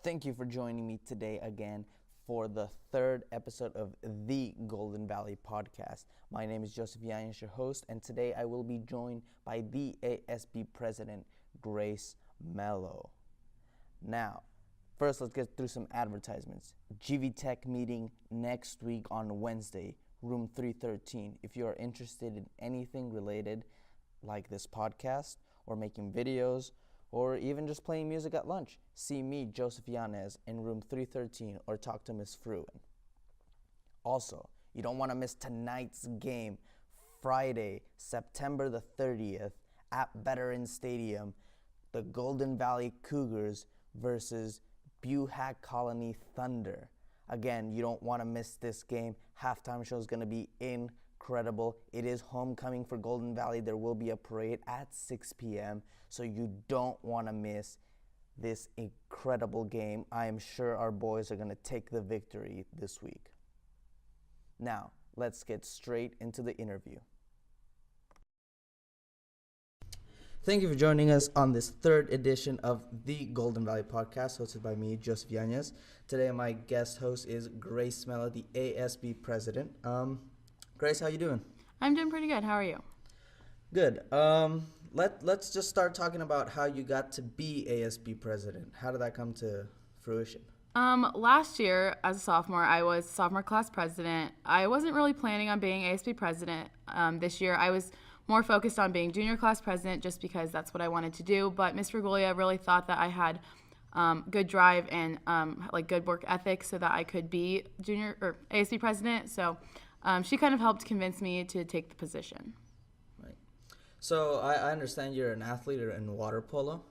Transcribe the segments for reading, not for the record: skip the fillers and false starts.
Thank you for joining me today again for the third episode of the Golden Valley podcast. My name is Joseph Yanez, your host, and today I will be joined by the ASB president, Grace Mello. Now, first let's get through some advertisements. GV Tech meeting next week on Wednesday, room 313. If you are interested in anything related like this podcast or making videos, or even just playing music at lunch, see me, Joseph Yanez, in room 313 or talk to Ms. Fruin. Also, you don't want to miss tonight's game, Friday, September the 30th at Veterans Stadium, the Golden Valley Cougars versus Buhack Colony Thunder. Again, you don't want to miss this game. Halftime show is going to be incredible. It is homecoming for Golden Valley. There will be a parade at 6 p.m., so you don't want to miss this incredible game. I am sure our boys are going to take the victory this week. Now, let's get straight into the interview. Thank you for joining us on this third edition of the Golden Valley podcast, hosted by me, Joseph Yanez. Today, my guest host is Grace Mello, the ASB president. Grace, how you doing? I'm doing pretty good. How are you? Good. Let's just start talking about how you got to be ASB president. How did that come to fruition? Last year, as a sophomore, I was sophomore class president. I wasn't really planning on being ASB president. This year, I was more focused on being junior class president just because that's what I wanted to do. But Ms. Regolia really thought that I had good drive and good work ethic so that I could be junior or ASB president. So she kind of helped convince me to take the position. Right. So I understand you're an athlete in water polo.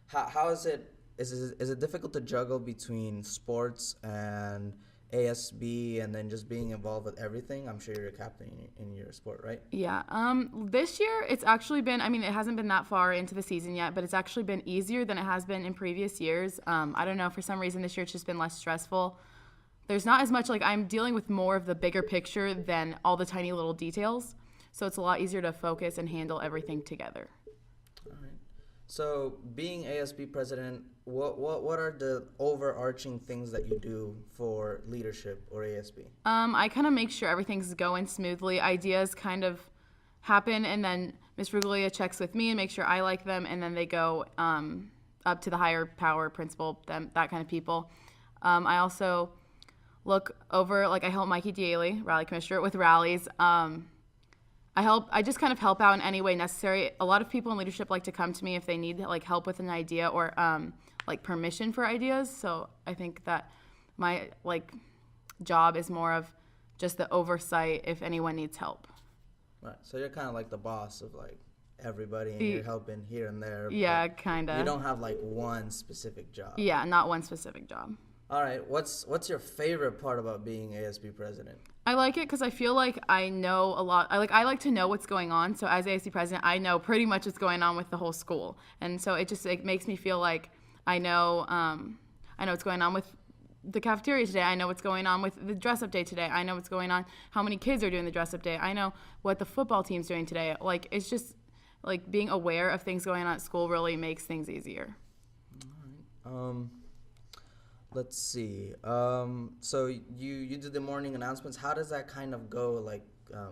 How is it? Is it difficult to juggle between sports and ASB and then just being involved with everything? I'm sure you're a captain in your sport, right? Yeah. This year it's actually been, it hasn't been that far into the season yet, but it's actually been easier than it has been in previous years. I don't know, for some reason this year it's just been less stressful. There's not as much, I'm dealing with more of the bigger picture than all the tiny little details. So it's a lot easier to focus and handle everything together. All right. So being ASB president, what are the overarching things that you do for leadership or ASB? I kind of make sure everything's going smoothly. Ideas kind of happen, and then Ms. Rugalia checks with me and makes sure I like them, and then they go up to the higher power principal, that kind of people. I also look over, I help Mikey Daly, rally commissioner, with rallies. I just kind of help out in any way necessary. A lot of people in leadership like to come to me if they need help with an idea or permission for ideas. So I think that my job is more of just the oversight if anyone needs help. Right. So you're kind of like the boss of everybody, and you're helping here and there. Yeah, kind of. You don't have one specific job. Yeah, not one specific job. All right. What's your favorite part about being ASB president? I like it because I feel like I know a lot. I like to know what's going on. So as ASB president, I know pretty much what's going on with the whole school, and so it makes me feel like I know what's going on with the cafeteria today. I know what's going on with the dress-up day today. I know what's going on, how many kids are doing the dress-up day. I know what the football team's doing today. It's just being aware of things going on at school really makes things easier. All right. Let's see. So you do the morning announcements. How does that kind of go?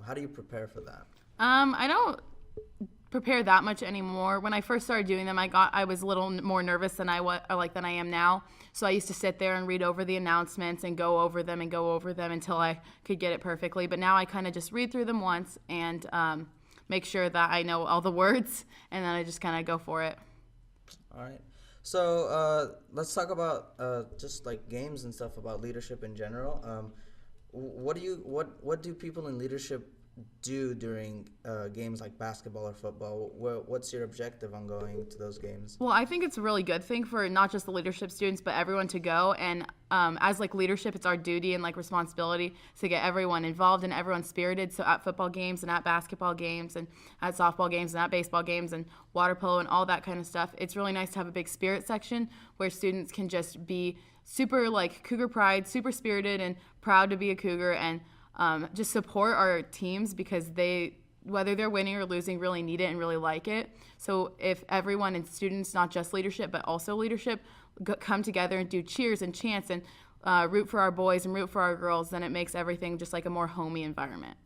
How do you prepare for that? I don't prepare that much anymore. When I first started doing them, I was a little more nervous than I am now. So I used to sit there and read over the announcements and go over them until I could get it perfectly. But now I kind of just read through them once and make sure that I know all the words, and then I just kind of go for it. All right. So let's talk about just games and stuff, about leadership in general. What do people in leadership do during games like basketball or football? What's your objective on going to those games? Well, I think it's a really good thing for not just the leadership students, but everyone to go. And as leadership, it's our duty and responsibility to get everyone involved and everyone spirited. So at football games and at basketball games and at softball games and at baseball games and water polo and all that kind of stuff, it's really nice to have a big spirit section where students can just be super Cougar pride, super spirited and proud to be a Cougar, and just support our teams because they whether they're winning or losing, really need it and really like it. So if everyone and students, not just leadership, but also leadership, come together and do cheers and chants and root for our boys and root for our girls, then it makes everything just like a more homey environment.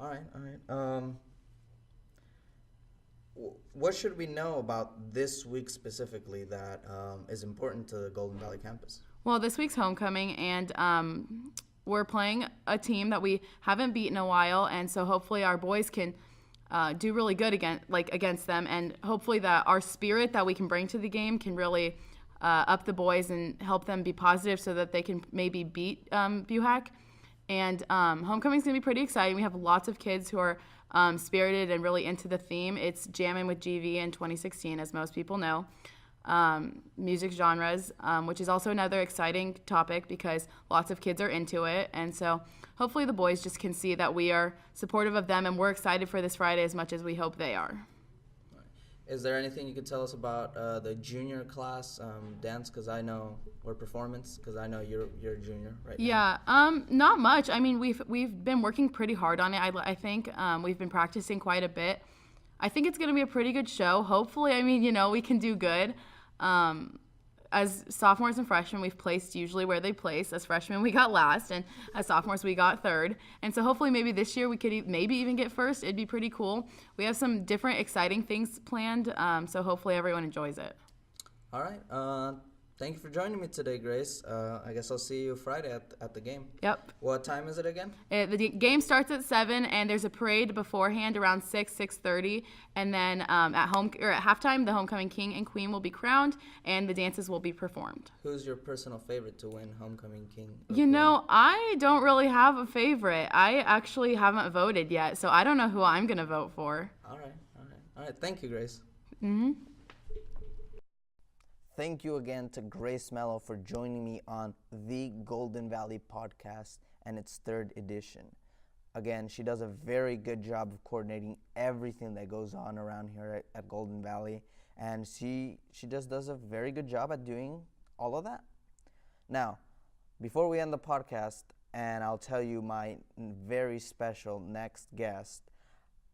All right. What should we know about this week specifically that is important to the Golden Valley campus? Well, this week's homecoming, and we're playing a team that we haven't beaten in a while, and so hopefully our boys can do really good against them, and hopefully that our spirit that we can bring to the game can really up the boys and help them be positive so that they can maybe beat Buhack. And homecoming's gonna be pretty exciting. We have lots of kids who are spirited and really into the theme. It's Jammin' with GV in 2016, as most people know. Music genres, which is also another exciting topic because lots of kids are into it. And so hopefully the boys just can see that we are supportive of them and we're excited for this Friday as much as we hope they are. Is there anything you could tell us about the junior class dance? Because I know, or performance, because I know you're a junior right now. Yeah, not much. I mean, we've been working pretty hard on it. I think we've been practicing quite a bit. I think it's going to be a pretty good show. Hopefully, I mean, we can do good. As sophomores and freshmen, we've placed usually where they place. As freshmen, we got last, and as sophomores, we got third. And so hopefully maybe this year we could maybe even get first. It'd be pretty cool. We have some different exciting things planned, so hopefully everyone enjoys it. All right. Thank you for joining me today, Grace. I guess I'll see you Friday at the game. Yep. What time is it again? The game starts at 7, and there's a parade beforehand around 6:30, and then at halftime, the homecoming king and queen will be crowned, and the dances will be performed. Who's your personal favorite to win homecoming king? I don't really have a favorite. I actually haven't voted yet, so I don't know who I'm gonna vote for. All right. Thank you, Grace. Mm-hmm. Thank you again to Grace Mello for joining me on the Golden Valley podcast and its 3rd edition. Again, she does a very good job of coordinating everything that goes on around here at Golden Valley, and she just does a very good job at doing all of that. Now, before we end the podcast, and I'll tell you my very special next guest,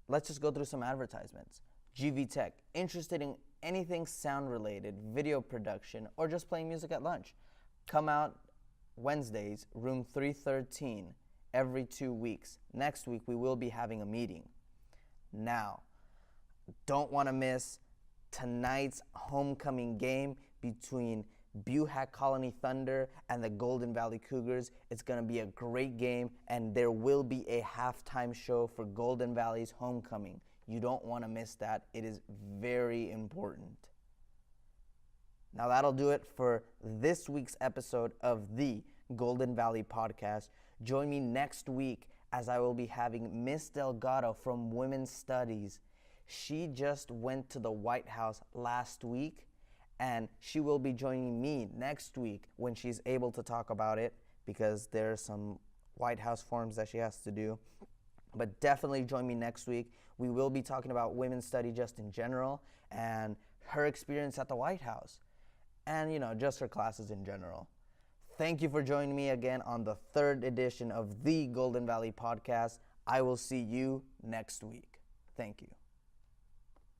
let's just go through some advertisements. GV Tech, interested in anything sound related, video production, or just playing music at lunch? Come out Wednesdays, room 313, every 2 weeks. Next week, we will be having a meeting. Now, don't want to miss tonight's homecoming game between Buhack Colony Thunder and the Golden Valley Cougars. It's going to be a great game, and there will be a halftime show for Golden Valley's homecoming. You don't want to miss that. It is very important. Now that'll do it for this week's episode of the Golden Valley podcast. Join me next week as I will be having Miss Delgado from Women's Studies. She just went to the White House last week, and she will be joining me next week when she's able to talk about it, because there are some White House forms that she has to do. But definitely join me next week. We will be talking about women's study just in general and her experience at the White House and, just her classes in general. Thank you for joining me again on the 3rd edition of the Golden Valley podcast. I will see you next week. Thank you.